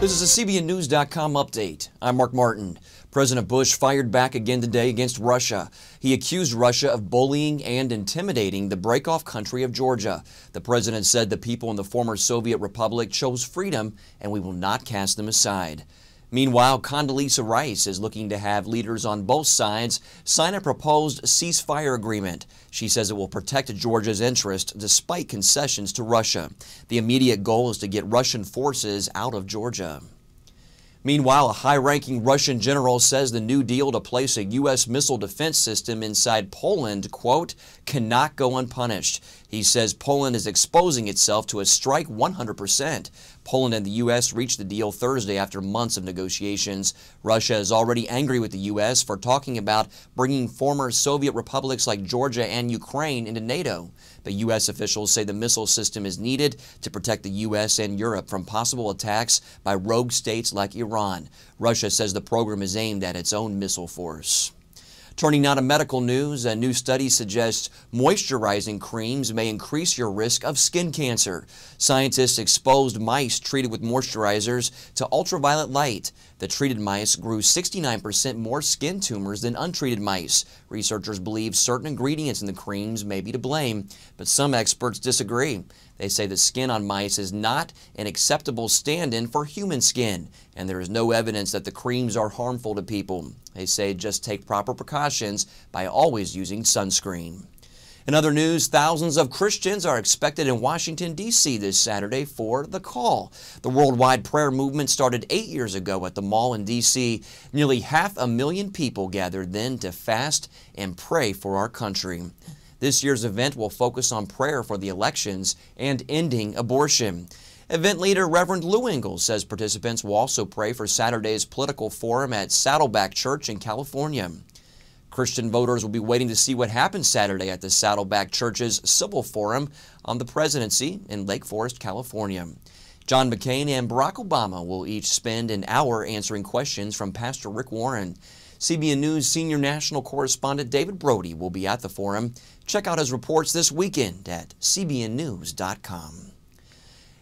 This is a CBNnews.com update. I'm Mark Martin. President Bush fired back again today against Russia. He accused Russia of bullying and intimidating the break-off country of Georgia. The president said the people in the former Soviet republic chose freedom and we will not cast them aside. Meanwhile, Condoleezza Rice is looking to have leaders on both sides sign a proposed ceasefire agreement. She says it will protect Georgia's interest despite concessions to Russia. The immediate goal is to get Russian forces out of Georgia. Meanwhile, a high-ranking Russian general says the new deal to place a U.S. missile defense system inside Poland, quote, cannot go unpunished. He says Poland is exposing itself to a strike 100%. Poland and the U.S. reached the deal Thursday after months of negotiations. Russia is already angry with the U.S. for talking about bringing former Soviet republics like Georgia and Ukraine into NATO. But U.S. officials say the missile system is needed to protect the U.S. and Europe from possible attacks by rogue states like Iran. Russia says the program is aimed at its own missile force. Turning now to medical news, a new study suggests moisturizing creams may increase your risk of skin cancer. Scientists exposed mice treated with moisturizers to ultraviolet light. The treated mice grew 69% more skin tumors than untreated mice. Researchers believe certain ingredients in the creams may be to blame, but some experts disagree. They say the skin on mice is not an acceptable stand-in for human skin, and there is no evidence that the creams are harmful to people. They say just take proper precautions by always using sunscreen. In other news, thousands of Christians are expected in Washington, D.C. this Saturday for The Call. The worldwide prayer movement started 8 years ago at the mall in D.C. Nearly 500,000 people gathered then to fast and pray for our country. This year's event will focus on prayer for the elections and ending abortion. Event leader Reverend Lou Engle says participants will also pray for Saturday's political forum at Saddleback Church in California. Christian voters will be waiting to see what happens Saturday at the Saddleback Church's Civil Forum on the presidency in Lake Forest, California. John McCain and Barack Obama will each spend an hour answering questions from Pastor Rick Warren. CBN News senior national correspondent David Brody will be at the forum. Check out his reports this weekend at CBNnews.com.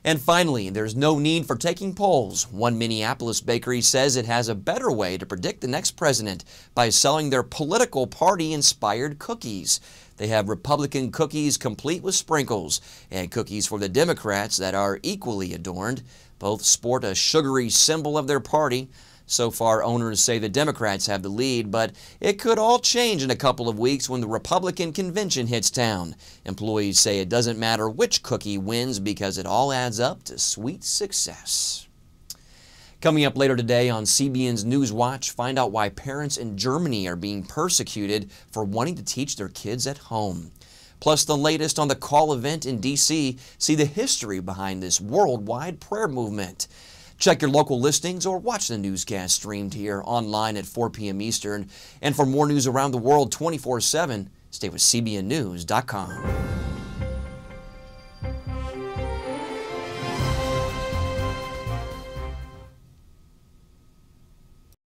And finally, there's no need for taking polls. One Minneapolis bakery says it has a better way to predict the next president by selling their political party-inspired cookies. They have Republican cookies complete with sprinkles and cookies for the Democrats that are equally adorned. Both sport a sugary symbol of their party. So far, owners say the Democrats have the lead, but it could all change in a couple of weeks when the Republican convention hits town. Employees say it doesn't matter which cookie wins because it all adds up to sweet success. Coming up later today on CBN's News Watch, find out why parents in Germany are being persecuted for wanting to teach their kids at home. Plus the latest on the Call event in D.C., see the history behind this worldwide prayer movement. Check your local listings or watch the newscast streamed here online at 4 p.m. Eastern. And for more news around the world 24/7, stay with CBNnews.com.